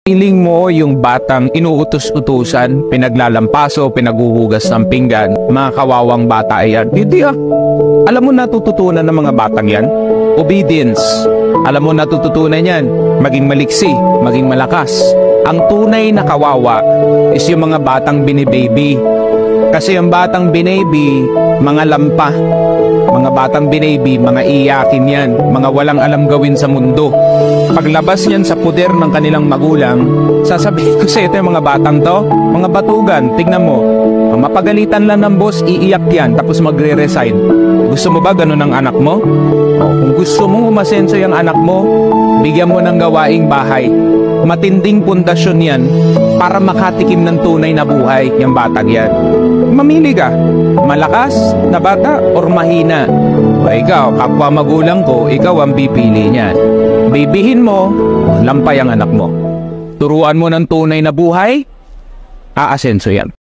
Piling mo yung batang inuutos-utusan, pinaglalampaso, pinaguhugas ng pinggan, mga kawawang bata yan. Hindi ah. Alam mo natututunan ng mga batang yan? Obedience. Alam mo natututunan yan? Maging maliksi, maging malakas. Ang tunay na kawawa is yung mga batang binibaby. Kasi yung batang binaby, mga lampa. Mga batang binaby, mga iyakin yan. Mga walang alam gawin sa mundo. Paglabas niyan sa puder ng kanilang magulang, sasabihin ko sa ito yung mga batang to, mga batugan, tignan mo. Mapagalitan lang ng boss, iiyak yan, tapos magre-resign. Gusto mo ba ganun ang anak mo? Kung gusto mong umasenso yung anak mo, bigyan mo ng gawaing bahay. Matinding pundasyon yan para makatikim ng tunay na buhay yung batang yan. Mamili ka, malakas na bata or mahina. O ikaw, kapwa magulang ko, ikaw ang pipili niyan. Bibihin mo, lampay ang anak mo. Turuan mo ng tunay na buhay, aasenso yan.